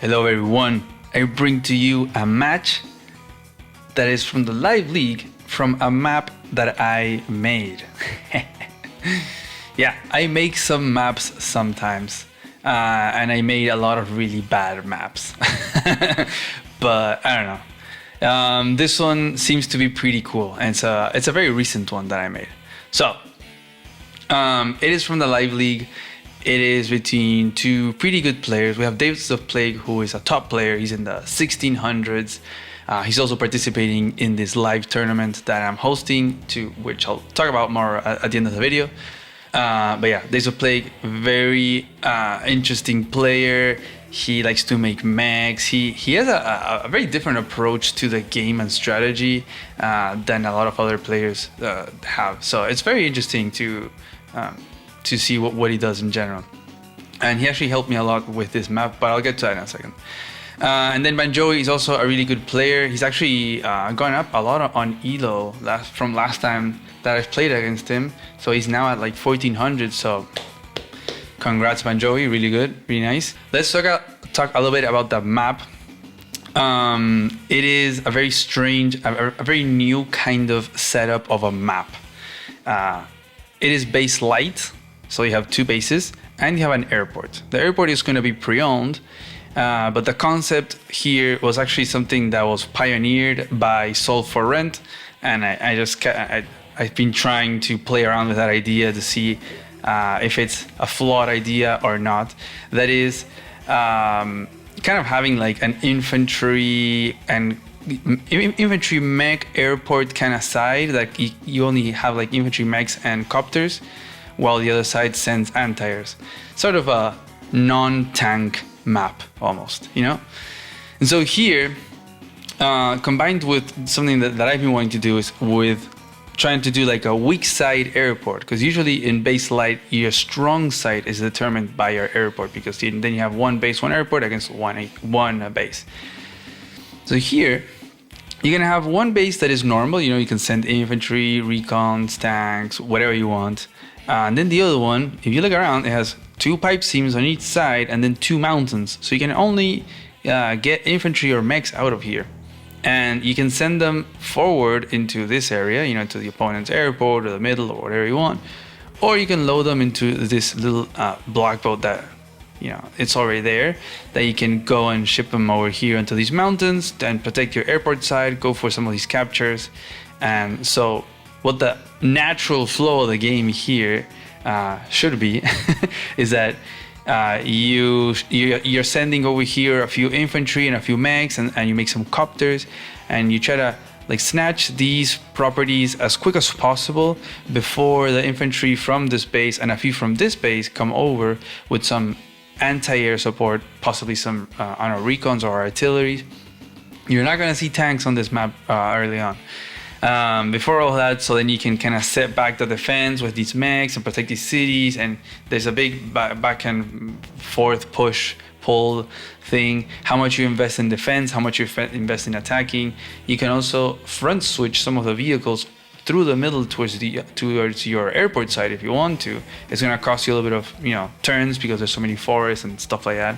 Hello everyone, I bring to you a match that is from the live league from a map that I made. Yeah, I make some maps sometimes and I made a lot of really bad maps. But I don't know. This one seems to be pretty cool and it's a very recent one that I made. So, it is from the live league. It is between two pretty good players. We have DaysOfPlague, who is a top player. He's in the 1600s. He's also participating in this live tournament that I'm hosting, to which I'll talk about more at the end of the video. But yeah, DaysOfPlague, very interesting player. He likes to make mechs. He has a very different approach to the game and strategy than a lot of other players have. So it's very interesting to see what he does in general. And he actually helped me a lot with this map, but I'll get to that in a second. And then Banjoey is also a really good player. He's actually gone up a lot on ELO from last time that I've played against him. So he's now at like 1400, so congrats Banjoey, really good, really nice. Let's talk a little bit about the map. It is a very strange, a very new kind of setup of a map. It is base light. So you have two bases and you have an airport. The airport is going to be pre-owned, but the concept here was actually something that was pioneered by Sold for Rent, and I've been trying to play around with that idea to see if it's a flawed idea or not. That is kind of having like an infantry mech airport kind of side, like you only have like infantry mechs and copters, while the other side sends anti-airs. Sort of a non-tank map almost, you know? And so here, combined with something that I've been wanting to do is with trying to do like a weak side airport, because usually in base light, your strong side is determined by your airport, because then you have one base, one airport against one base. So here, you're gonna have one base that is normal, you know, you can send infantry, recons, tanks, whatever you want. And then the other one, if you look around, it has two pipe seams on each side and then two mountains. So you can only get infantry or mechs out of here. And you can send them forward into this area, you know, to the opponent's airport or the middle or whatever you want. Or you can load them into this little block boat that, you know, it's already there, that you can go and ship them over here into these mountains, then protect your airport side, go for some of these captures. And so what the natural flow of the game here should be is that you're sending over here a few infantry and a few mechs, and you make some copters, and you try to like snatch these properties as quick as possible before the infantry from this base and a few from this base come over with some anti-air support, possibly some I don't know, recons or artillery. You're not gonna see tanks on this map early on. Before all that, so then you can kind of set back the defense with these mechs and protect these cities, and there's a big back and forth pull thing. How much you invest in defense, how much you invest in attacking. You can also front switch some of the vehicles through the middle towards your airport side if you want to. It's gonna cost you a little bit of, you know, turns because there's so many forests and stuff like that.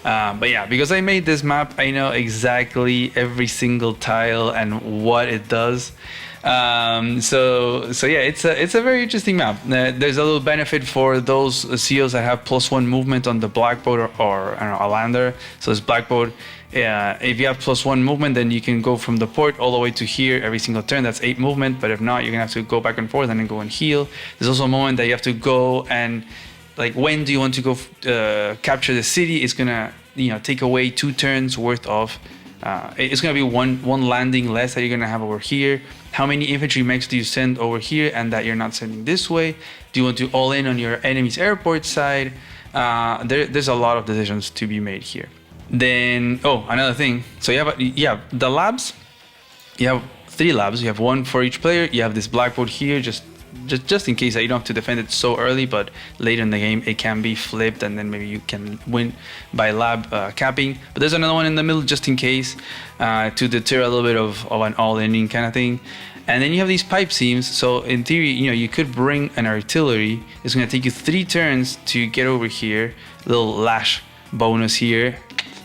But yeah, because I made this map, I know exactly every single tile and what it does. So yeah, it's a very interesting map. There's a little benefit for those CEOs that have +1 movement on the black boat or I don't know, a lander. So this black boat, if you have +1 movement, then you can go from the port all the way to here every single turn. That's 8 movement. But if not, you're gonna have to go back and forth and then go and heal. There's also a moment that you have to go and, like, when do you want to go capture the city? It's gonna, you know, take away 2 turns worth of. It's gonna be one landing less that you're gonna have over here. How many infantry mechs do you send over here and that you're not sending this way? Do you want to all in on your enemy's airport side? There's a lot of decisions to be made here. Then, another thing. So you have the labs. You have 3 labs. You have 1 for each player. You have this blackboard here, just in case that you don't have to defend it so early, but later in the game it can be flipped and then maybe you can win by lab capping. But there's another one in the middle just in case, to deter a little bit of an all-in kind of thing. And then you have these pipe seams. So in theory, you know, you could bring an artillery. It's going to take you 3 turns to get over here. Little lash bonus here.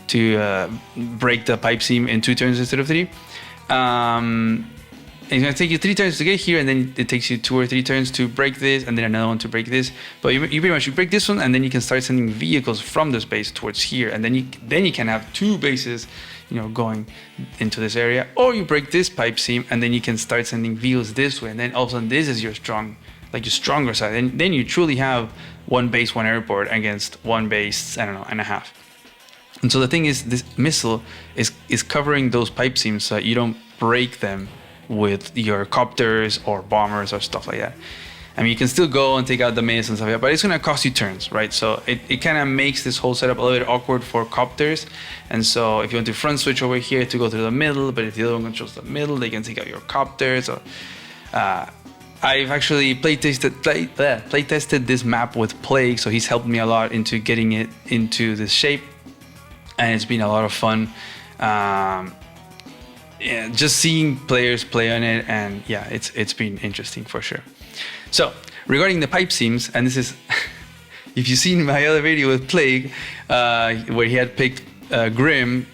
break the pipe seam in 2 turns instead of 3. It's going to take you 3 turns to get here, and then it takes you 2 or 3 turns to break this, and then another one to break this. But you pretty much break this one, and then you can start sending vehicles from this base towards here, and then you can have 2 bases, going into this area. Or you break this pipe seam, and then you can start sending vehicles this way, and then all of a sudden this is your stronger side. And then you truly have 1 base, 1 airport against 1 base, and a half. And so the thing is, this missile is covering those pipe seams so that you don't break them with your copters or bombers or stuff like that. I mean, you can still go and take out the missiles and stuff like that, but it's going to cost you turns, right? So it kind of makes this whole setup a little bit awkward for copters. And so if you want to front switch over here to go through the middle, but if the other one controls the middle, they can take out your copters. So I've actually play tested this map with Plague, so he's helped me a lot into getting it into this shape, and it's been a lot of fun. Yeah, just seeing players play on it, and yeah, it's been interesting for sure. So regarding the pipe seams, and this is if you've seen my other video with Plague, where he had picked Grim,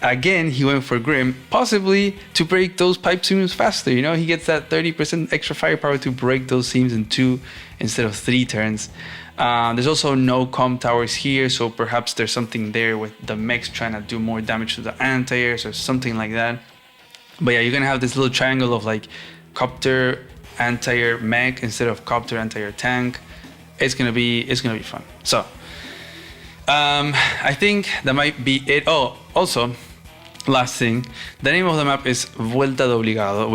again he went for Grim, possibly to break those pipe seams faster. He gets that 30% extra firepower to break those seams in 2 instead of 3 turns. There's also no comm towers here, so perhaps there's something there with the mechs trying to do more damage to the anti-airs or something like that. But yeah, you're gonna have this little triangle of like copter, anti-air, mech instead of copter, anti-air, tank. It's gonna be fun. So I think that might be it. Oh, also, last thing, the name of the map is Vuelta de Obligado,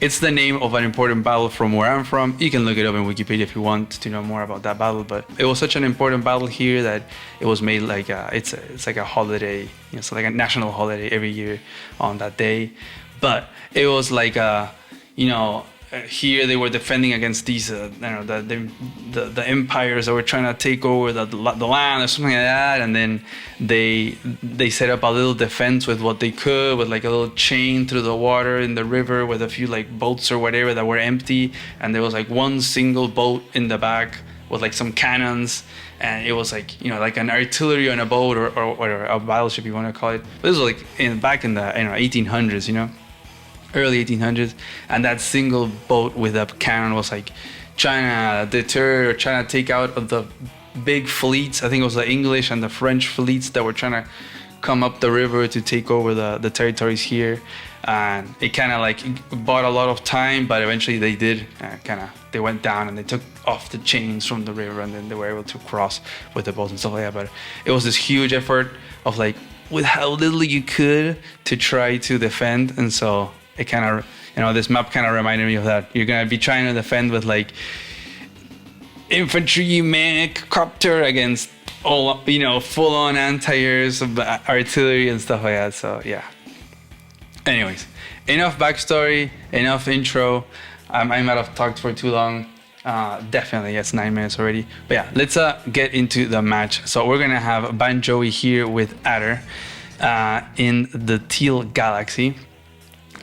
it's the name of an important battle from where I'm from. You can look it up in Wikipedia if you want to know more about that battle, but it was such an important battle here that it was made like it's like a holiday, so like a national holiday every year on that day. But it was like here they were defending against these the empires that were trying to take over the land or something like that, and then they set up a little defense with what they could, with like a little chain through the water in the river with a few like boats or whatever that were empty, and there was like one single boat in the back with like some cannons, and it was like like an artillery on a boat or a battleship, you want to call it. But this was like back in the 1800s, early 1800s, and that single boat with a cannon was like trying to deter or trying to take out of the big fleets. I think it was the English and the French fleets that were trying to come up the river to take over the territories here, and it kind of like bought a lot of time, but eventually they did they went down and they took off the chains from the river, and then they were able to cross with the boats and stuff like that. But it was this huge effort of like with how little you could to try to defend, and so it kind of, this map kind of reminded me of that. You're going to be trying to defend with like infantry, mech, copter against all, full on anti-airs, artillery and stuff like that. So yeah. Anyways, enough backstory, enough intro. I might have talked for too long. Definitely, it's 9 minutes already. But yeah, let's get into the match. So we're going to have Banjoey here with Adder in the Teal Galaxy.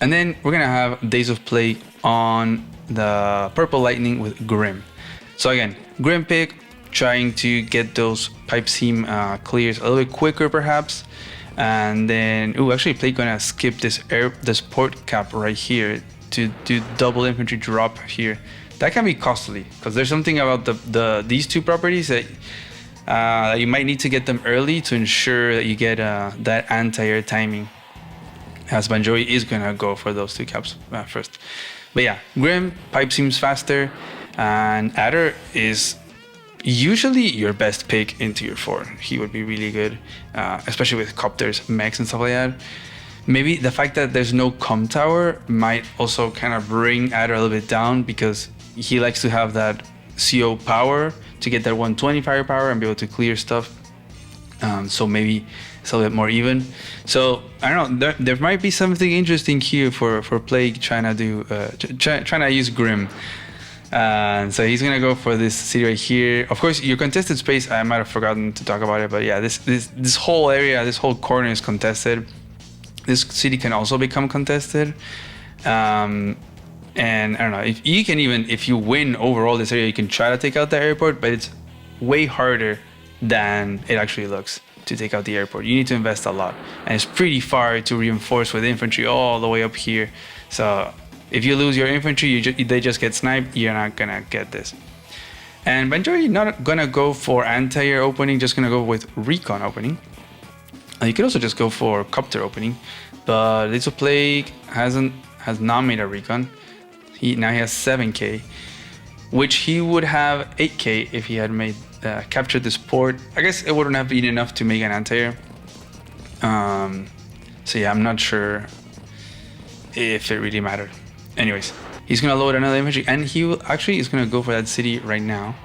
And then we're gonna have DaysOfPlague on the Purple Lightning with Grim. So again, Grim pick, trying to get those pipe seam clears a little bit quicker perhaps. And then, actually Plague gonna skip this port cap right here to do double infantry drop here. That can be costly, because there's something about these 2 properties that you might need to get them early to ensure that you get that anti-air timing, as Banjoey is gonna go for those 2 caps first. But yeah, Grim pipe seems faster, and Adder is usually your best pick into your 4. He would be really good, especially with copters, mechs and stuff like that. Maybe the fact that there's no comm tower might also kind of bring Adder a little bit down, because he likes to have that CO power to get that 120 firepower and be able to clear stuff. So maybe it's a little bit more even. So I don't know, there might be something interesting here for Plague trying to do trying to use Grim. So he's gonna go for this city right here. Of course, your contested space, I might have forgotten to talk about it, but yeah, this whole area, this whole corner is contested. This city can also become contested. And I don't know, if you win overall this area, you can try to take out the airport, but it's way harder than it actually looks. to take out the airport. You need to invest a lot, and it's pretty far to reinforce with infantry all the way up here. So if you lose your infantry, they just get sniped. You're not gonna get this. And Banjoey not gonna go for anti-air opening, just gonna go with recon opening. You could also just go for copter opening, but DaysOfPlague has not made a recon. Now he has 7k, which he would have 8k if he had made captured this port. I guess it wouldn't have been enough to make an anti-air. So yeah, I'm not sure if it really mattered. Anyways, he's gonna load another infantry, and he will actually is gonna go for that city right now.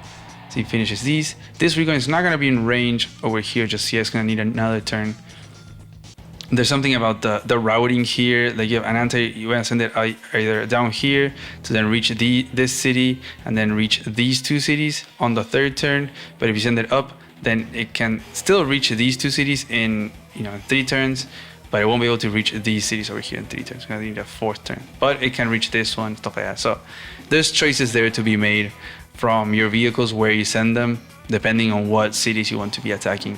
So he finishes these. This recon is not gonna be in range over here just yet. It's gonna need another turn. There's something about the routing here. Like you have an anti, you want to send it either down here to then reach this city and then reach these two cities on the third turn. But if you send it up, then it can still reach these two cities in 3 turns, but it won't be able to reach these cities over here in 3 turns. It's gonna need a 4th turn, but it can reach this one, stuff like that. So there's choices there to be made from your vehicles where you send them, depending on what cities you want to be attacking.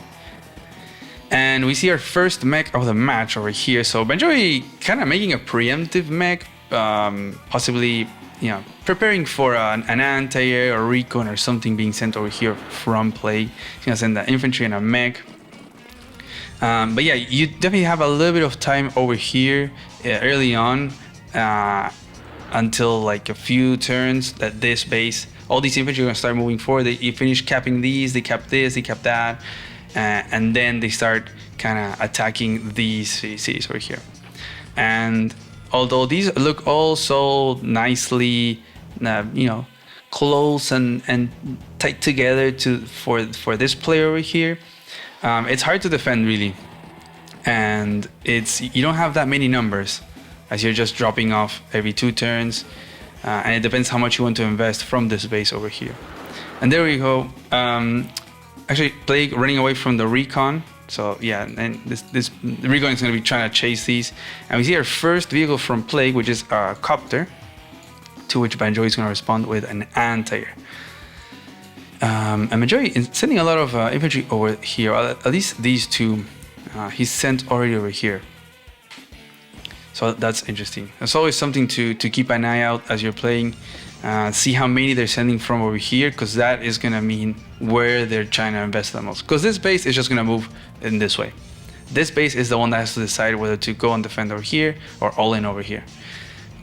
And we see our first mech of the match over here. So Banjoey kind of making a preemptive mech, possibly preparing for an anti-air or recon or something being sent over here from Plague. He's gonna send the infantry and a mech. But yeah, you definitely have a little bit of time over here early on until like a few turns that this base, all these infantry are gonna start moving forward. You finish capping these, they cap this, they cap that. And then they start kind of attacking these cities over here. And although these look all so nicely, close and tight together for this player over here, it's hard to defend really. And you don't have that many numbers as you're just dropping off every 2 turns. And it depends how much you want to invest from this base over here. And there we go. Actually, Plague running away from the recon. So yeah, and this recon is going to be trying to chase these. And we see our first vehicle from Plague, which is a copter, to which Banjoey is going to respond with an anti-air. And Banjoey is sending a lot of infantry over here, at least these 2. He's sent already over here. So that's interesting. It's always something to keep an eye out as you're playing. See how many they're sending from over here, because that is going to mean where they're trying to invest the most. Because this base is just going to move in this way. This base is the one that has to decide whether to go and defend over here or all in over here.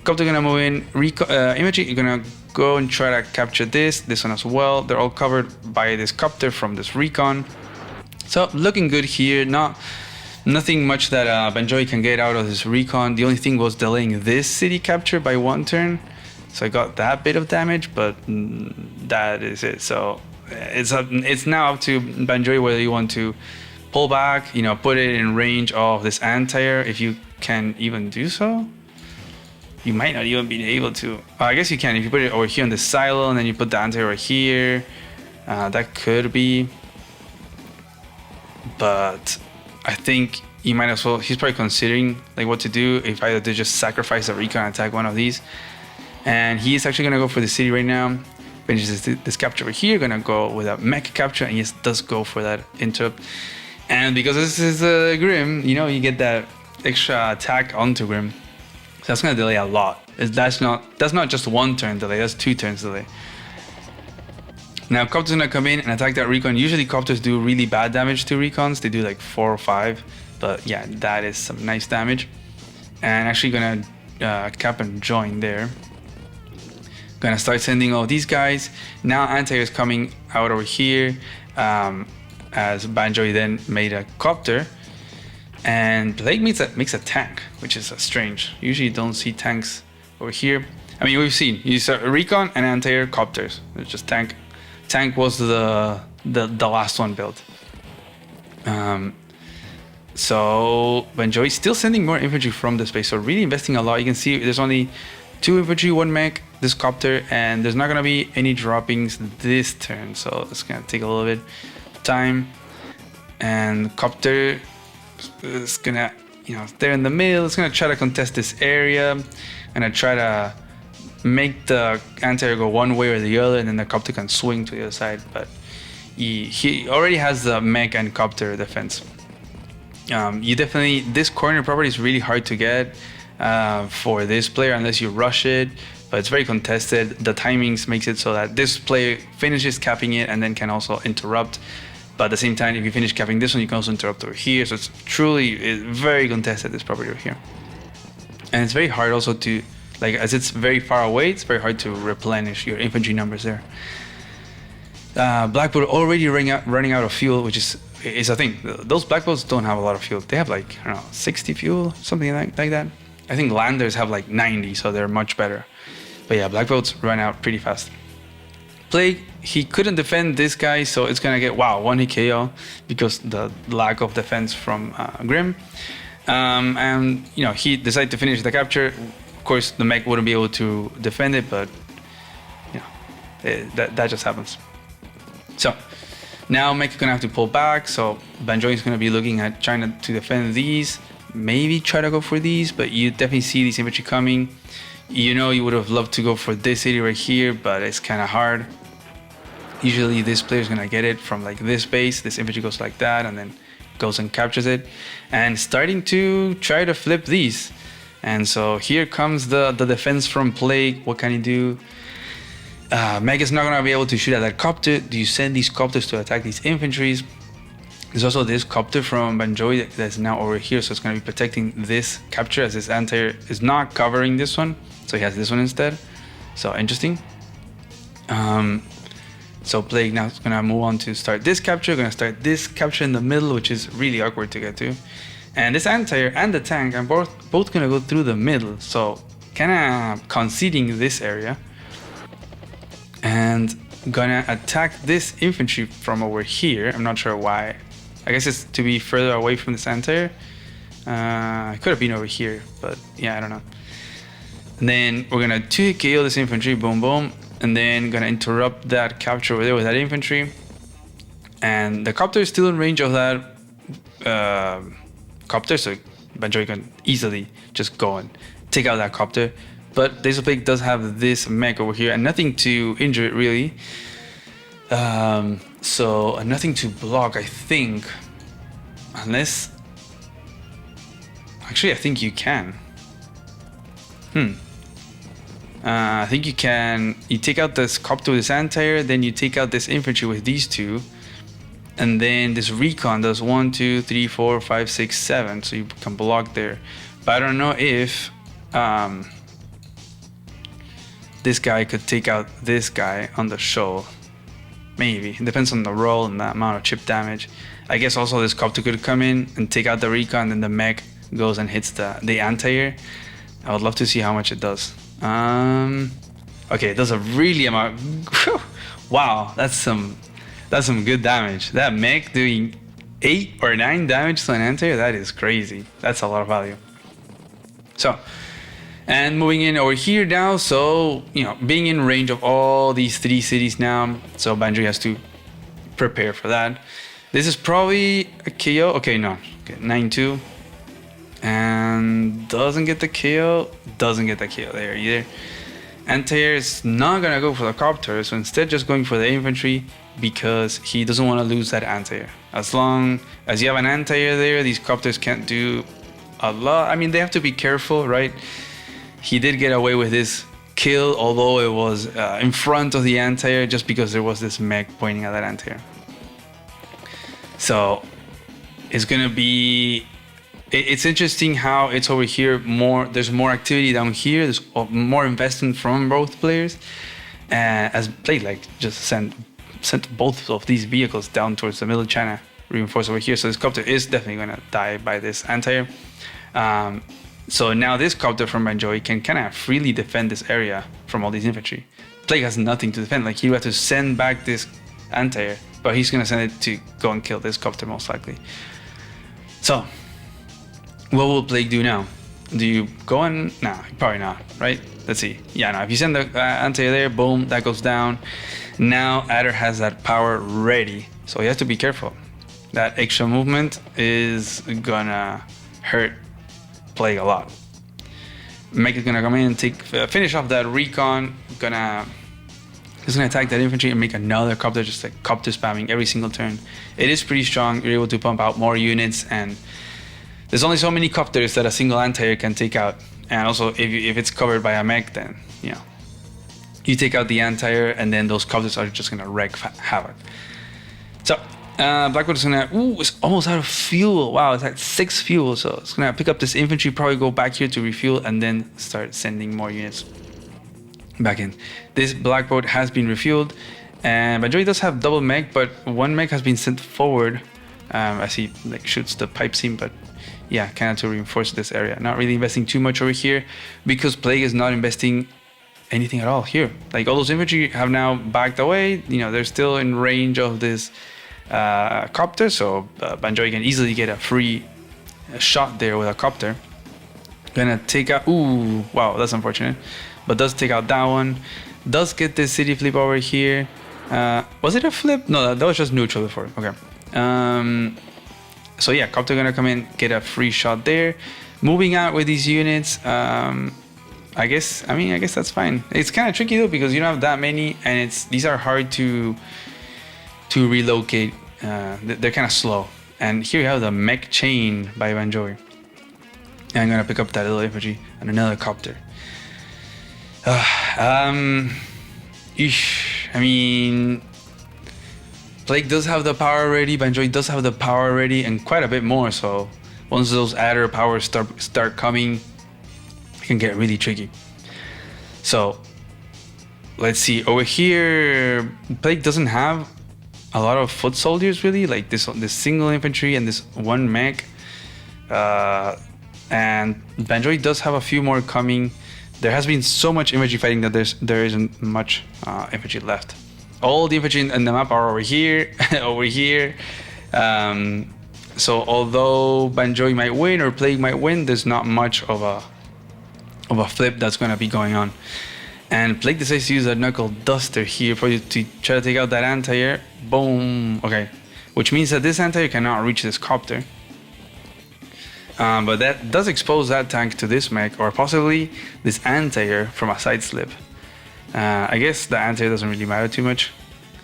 Copter going to move in. Infantry, you're going to go and try to capture this one as well. They're all covered by this copter from this recon. So looking good here. Nothing much that Banjoey can get out of this recon. The only thing was delaying this city capture by 1 turn. So I got that bit of damage, but that is it. So it's now up to Banjoey whether you want to pull back, put it in range of this anti-air, if you can even do so. You might not even be able to. I guess you can if you put it over here on the silo and then you put the anti-air over here. That could be. But I think you might as well. He's probably considering like what to do, if either to just sacrifice a recon and attack one of these. And he is actually going to go for the city right now. Finishes this capture over here. Going to go with a mech capture. And yes, does go for that interrupt. And because this is Grim, you get that extra attack onto Grim. So that's going to delay a lot. That's not just 1 turn delay. That's 2 turns delay. Now Copter's going to come in and attack that recon. Usually Copters do really bad damage to recons. They do like 4 or 5. But yeah, that is some nice damage. And actually going to cap and join there. Gonna start sending all these guys. Now anti-air is coming out over here, as Banjoey then made a copter, and Plague makes a tank, which is strange. Usually you don't see tanks over here. I mean, we've seen you saw recon and anti-air copters. It's just tank. Tank was the last one built. So Banjoey still sending more infantry from the space, so really investing a lot. You can see there's only 2 infantry, 1 mech, this copter, and there's not gonna be any droppings this turn, so it's gonna take a little bit of time. And copter is gonna, they're in the middle. It's gonna try to contest this area, and try to make the anti-air go one way or the other, and then the copter can swing to the other side. But he already has the mech and copter defense. You definitely, this corner property is really hard to get for this player unless you rush it, but it's very contested. The timings makes it so that this player finishes capping it and then can also interrupt. But at the same time, if you finish capping this one, you can also interrupt over here. So it's very contested, this property over here. And it's very hard also to, like, as it's very far away, it's very hard to replenish your infantry numbers there. Blackbolt already running out of fuel, which is a thing. Those Blackbolts don't have a lot of fuel. They have like, I don't know, 60 fuel, something like that. I think Landers have like 90, so they're much better. But yeah, Blackbolts run out pretty fast. Plague, he couldn't defend this guy, so it's gonna get, wow, 1-hit KO because the lack of defense from Grim. And you know, he decided to finish the capture. Of course, the mech wouldn't be able to defend it, but you know, that just happens. So now mech is gonna have to pull back. So Banjoey is gonna be looking at trying to defend these. Maybe try to go for these, but you definitely see these infantry coming. You know, you would have loved to go for this city right here, but it's kind of hard. Usually this player is gonna get it from like this base. This infantry goes like that and then goes and captures it, and starting to try to flip these. And so here comes the defense from Plague. What can he do? Meg is not gonna be able to shoot at that copter. Do you send these copters to attack these infantries? There's also this copter from Banjoey that's now over here, so it's gonna be protecting this capture as this anti-air is not covering this one. So he has this one instead. So interesting. So Plague now is gonna move on to start this capture. Gonna start this capture in the middle, which is really awkward to get to. And this anti-air and the tank are both gonna go through the middle. So kinda conceding this area. And gonna attack this infantry from over here. I'm not sure why. I guess it's to be further away from this anti-air. It could have been over here, but yeah, I don't know. And then we're gonna 2-hit KO this infantry, boom, boom. And then gonna interrupt that capture over there with that infantry. And the copter is still in range of that copter, so Banjoey can easily just go and take out that copter. But DaysOfPlague does have this mech over here and nothing to injure it really. So nothing to block, I think. Unless... Actually, I think you can. I think you can. You take out this copter with this anti-air, then you take out this infantry with these two. And then this recon does 1, 2, 3, 4, 5, 6, 7. So you can block there. But I don't know if... this guy could take out this guy on the show. Maybe. It depends on the roll and the amount of chip damage. I guess also this copter could come in and take out the recon, then the mech goes and hits the anti-air. I would love to see how much it does. Okay, it does a really amount. Wow, that's some good damage. That mech doing 8 or 9 damage to an anti-air, that is crazy. That's a lot of value. So, and moving in over here now, so, you know, being in range of all these 3 cities now, so Banjoey has to prepare for that. This is probably a KO. Okay, no. Okay, 9-2. And doesn't get the KO. Doesn't get the KO there either. Anti-air is not going to go for the copter, so instead just going for the infantry because he doesn't want to lose that anti-air. As long as you have an anti-air there, these copters can't do a lot. I mean, they have to be careful, right? He did get away with this kill, although it was in front of the anti-air just because there was this mech pointing at that anti-air. So it's going to be... It's interesting how it's over here there's more activity down here, there's more investment from both players. As Plague like just sent both of these vehicles down towards the middle channel, reinforced over here. So this copter is definitely gonna die by this anti-air. So now this copter from Banjoey can kind of freely defend this area from all these infantry. Plague has nothing to defend, like he would have to send back this anti-air, but he's gonna send it to go and kill this copter most likely. So what will Plague do now? Do you go and... Nah, probably not, right? Let's see. Yeah, no, if you send the anti-air there, boom, that goes down. Now Adder has that power ready, so he has to be careful. That extra movement is gonna hurt Plague a lot. Mech is gonna come in and finish off that recon. He's gonna attack that infantry and make another copter, just like copter spamming every single turn. It is pretty strong. You're able to pump out more units and there's only so many copters that a single anti-air can take out. And also, if it's covered by a mech, then, you know, you take out the anti-air, and then those copters are just gonna wreak havoc. So, Blackboard is gonna, it's almost out of fuel. Wow, it's at 6 fuel, so it's gonna pick up this infantry, probably go back here to refuel, and then start sending more units back in. This Blackboard has been refueled, and Banjoey does have double mech, but one mech has been sent forward as he like shoots the pipe seam, but yeah, kind of to reinforce this area. Not really investing too much over here, because Plague is not investing anything at all here. Like, all those infantry have now backed away. You know, they're still in range of this copter, so Banjoey can easily get a free shot there with a copter. Gonna take out, ooh, wow, that's unfortunate, but does take out that one. Does get this city flip over here. Was it a flip? No, that was just neutral before. Okay. So yeah, copter gonna come in, get a free shot there. Moving out with these units. I guess that's fine. It's kind of tricky though, because you don't have that many, and these are hard to relocate. They're kind of slow. And here you have the mech chain by Banjoey. And I'm gonna pick up that little infantry and another copter. I mean, Plague does have the power already. Banjoey does have the power already, and quite a bit more. So once those adder powers start coming, it can get really tricky. So let's see. Over here, Plague doesn't have a lot of foot soldiers really. Like this single infantry and this one mech. And Banjoey does have a few more coming. There has been so much infantry fighting that there isn't much infantry left. All the infantry in the map are over here, over here. So although Banjoey might win or Plague might win, there's not much of a flip that's going to be going on. And Plague decides to use a knuckle duster here for you to try to take out that anti-air. Boom. Okay, which means that this anti-air cannot reach this copter. But that does expose that tank to this mech, or possibly this anti-air from a side slip. I guess the anti-air doesn't really matter too much.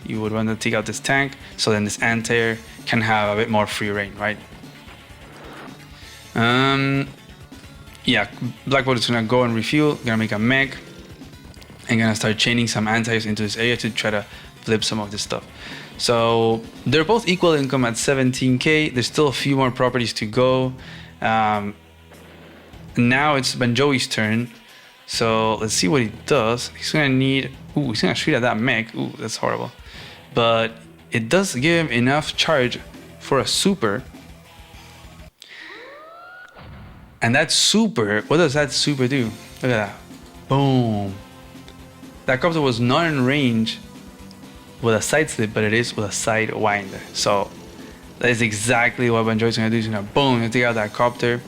You would want to take out this tank, so then this anti-air can have a bit more free reign, right? Yeah, Blackboard is gonna go and refuel, gonna make a mech, and gonna start chaining some anti-airs into this area to try to flip some of this stuff. So they're both equal income at 17k. There's still a few more properties to go. Now it's Banjoey's turn, so let's see what he does. He's gonna need, he's gonna shoot at that mech. That's horrible, but it does give him enough charge for a super. And that super, what does that super do? Look at that, boom. That copter was not in range with a side slip, but it is with a side winder. So that is exactly what Banjoey's gonna do. He's gonna boom, and take out that copter.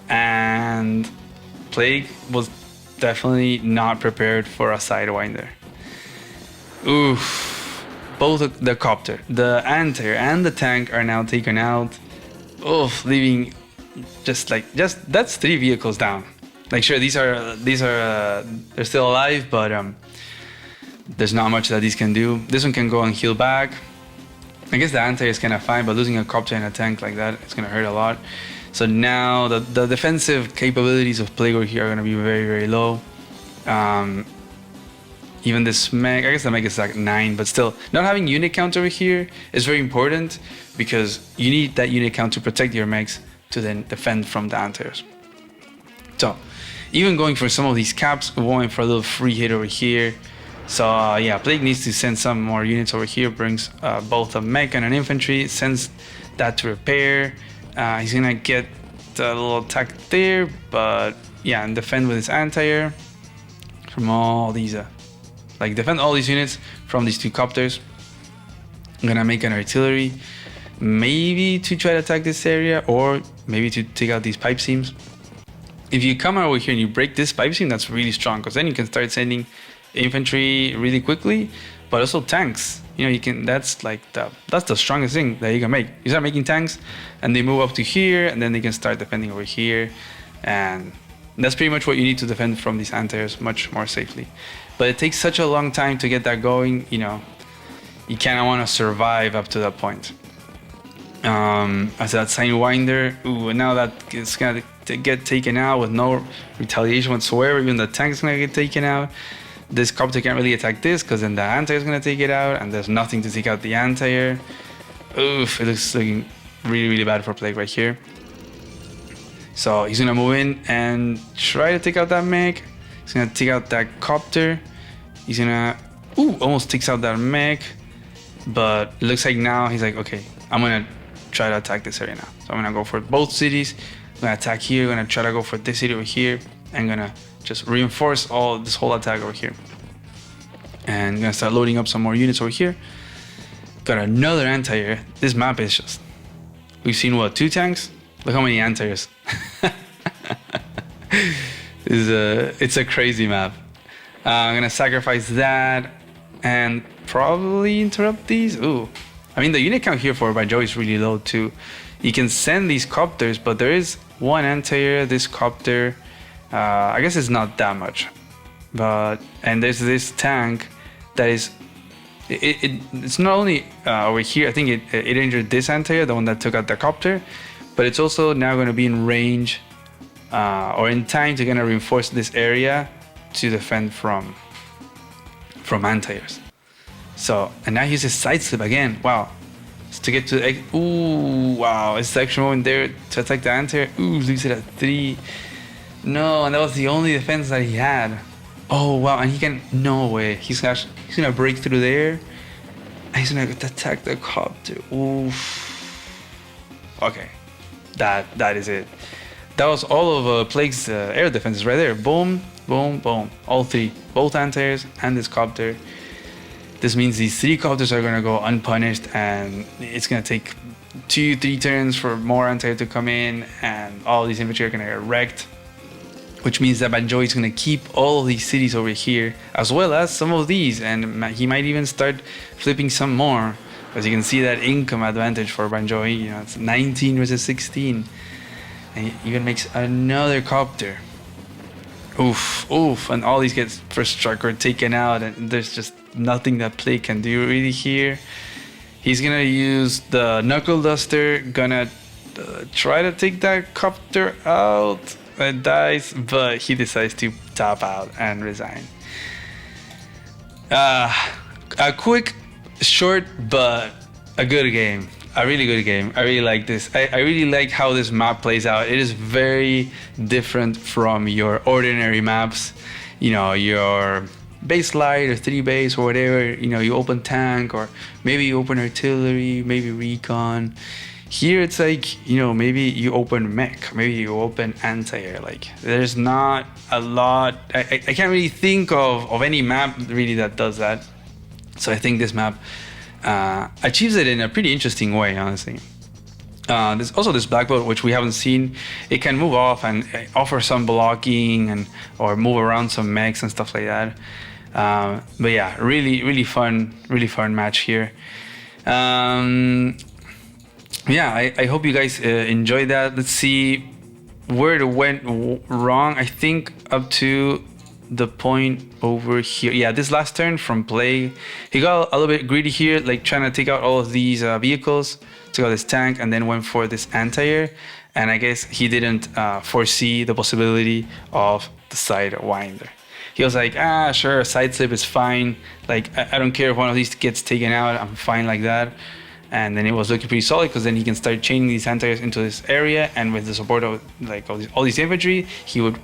And Plague was definitely not prepared for a sidewinder. Oof. Both the copter, the anti-air, and the tank are now taken out. Oof, leaving that's 3 vehicles down. Like, sure, these are they're still alive, but there's not much that these can do. This one can go and heal back. I guess the anti-air is kind of fine, but losing a copter and a tank like that, it's gonna hurt a lot. So now the defensive capabilities of Plague over here are going to be very, very low. Even this mech, I guess the mech is like 9, but still, not having unit count over here is very important, because you need that unit count to protect your mechs to then defend from the anti-airs. So even going for some of these caps, going for a little free hit over here. So yeah, Plague needs to send some more units over here, brings both a mech and an infantry, sends that to repair. He's gonna get a little attack there, but yeah, and defend with his anti-air from all these, defend all these units from these 2 copters. I'm gonna make an artillery, maybe to try to attack this area, or maybe to take out these pipe seams. If you come over here and you break this pipe seam, that's really strong, because then you can start sending infantry really quickly, but also tanks. You know, you can, that's the strongest thing that you can make. You start making tanks and they move up to here, and then they can start defending over here. And that's pretty much what you need to defend from these anti-airs much more safely. But it takes such a long time to get that going, you know, you kind of want to survive up to that point. As that Sidewinder, ooh, now that it's gonna get taken out with no retaliation whatsoever. Even the tank is gonna get taken out. This copter can't really attack this because then the anti-air is gonna take it out, and there's nothing to take out the anti-air. Oof, it looks looking really, really bad for Plague right here. So he's gonna move in and try to take out that mech. He's gonna take out that copter. He's gonna, almost takes out that mech. But it looks like now he's like, okay, I'm gonna try to attack this area now. So I'm gonna go for both cities. I'm gonna attack here. I'm gonna try to go for this city over here. I'm gonna just reinforce all this whole attack over here. And I'm gonna start loading up some more units over here. Got another anti-air. This map is just, we've seen what, 2 tanks? Look how many anti-airs. It's a crazy map. I'm gonna sacrifice that and probably interrupt these. Ooh, I mean the unit count here for Banjoey is really low too. You can send these copters, but there is one anti-air, this copter. I guess it's not that much, and there's this tank that is. It's not only over here. I think it injured this anti-air, the one that took out the copter, but it's also now going to be in range or in time to kind of reinforce this area to defend from anti-airs. So, and now he uses side slip again. Wow. So to get to, wow, it's the extra moment there to attack the anti-air. Leaves it at 3. No, and that was the only defense that he had. Oh wow, and he can, no way. He's gonna break through there. And he's gonna attack the copter. Oof. Okay, that is it. That was all of Plague's air defenses right there. Boom, boom, boom. All 3, both anti-airs and this copter. This means these 3 copters are gonna go unpunished, and it's gonna take 2-3 turns for more anti-air to come in, and all these infantry are gonna get wrecked. Which means that Banjoey is going to keep all of these cities over here, as well as some of these, and he might even start flipping some more. As you can see, that income advantage for Banjoey, you know, it's 19 versus 16, and he even makes another copter. Oof, oof, and all these get first striker taken out, and there's just nothing that Plague can do really here. He's gonna use the knuckle duster, gonna try to take that copter out. It dies, but he decides to tap out and resign. A quick, short, but a good game. A really good game. I really like this. I really like how this map plays out. It is very different from your ordinary maps. You know, your base light or 3 base or whatever. You know, you open tank, or maybe you open artillery, maybe recon. Here it's like, you know, maybe you open mech, maybe you open anti-air. Like, there's not a lot. I can't really think of any map really that does that. So I think this map achieves it in a pretty interesting way, honestly. There's also this black belt, which we haven't seen. It can move off and offer some blocking or move around some mechs and stuff like that. But yeah, really fun match here. Yeah, I hope you guys enjoyed that. Let's see where it went wrong. I think up to the point over here. Yeah, this last turn from Plague, he got a little bit greedy here, like trying to take out all of these vehicles, took out this tank, and then went for this anti-air. And I guess he didn't foresee the possibility of the Sidewinder. He was like, sure, side slip is fine. Like, I don't care if one of these gets taken out. I'm fine like that. And then it was looking pretty solid, because then he can start chaining these anti-airs into this area, and with the support of like all these infantry, he would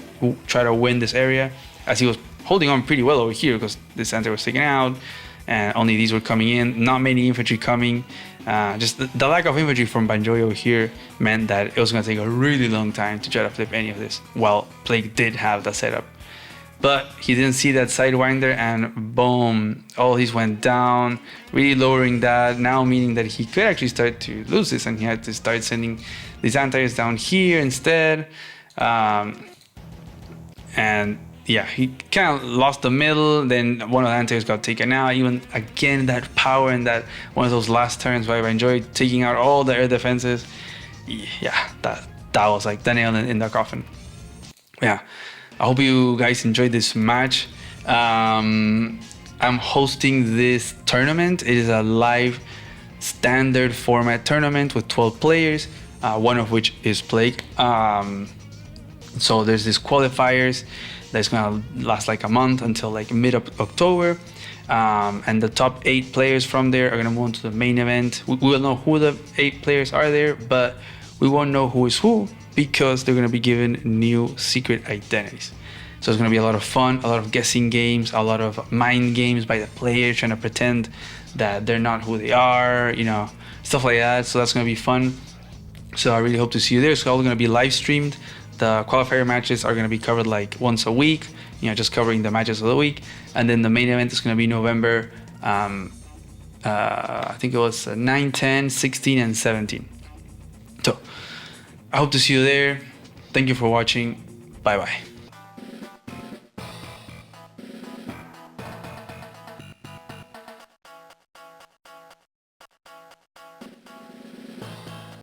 try to win this area, as he was holding on pretty well over here because this anti-air was taken out and only these were coming in, not many infantry coming. Just the lack of infantry from Banjoey over here meant that it was going to take a really long time to try to flip any of this. Well, Plague did have the setup, but he didn't see that Sidewinder, and boom, all these went down, really lowering that, now meaning that he could actually start to lose this, and he had to start sending these anti-airs down here instead. And yeah, he kind of lost the middle, then one of the anti-airs got taken out. Even again, that power in that one of those last turns by Banjoey taking out all the air defenses. Yeah, that was like the nail in the coffin. Yeah. I hope you guys enjoyed this match. I'm hosting this tournament. It is a live standard format tournament with 12 players, one of which is Plague. So there's these qualifiers that's gonna last like a month until like mid October. And the top 8 players from there are gonna move on to the main event. We will know who the 8 players are there, but we won't know who is who because they're gonna be given new secret identities. So it's gonna be a lot of fun, a lot of guessing games, a lot of mind games by the players trying to pretend that they're not who they are, you know, stuff like that. So that's gonna be fun. So I really hope to see you there. It's all gonna be live streamed. The qualifier matches are gonna be covered like once a week, you know, just covering the matches of the week. And then the main event is gonna be November, I think it was 9, 10, 16, and 17. So I hope to see you there. Thank you for watching. Bye bye.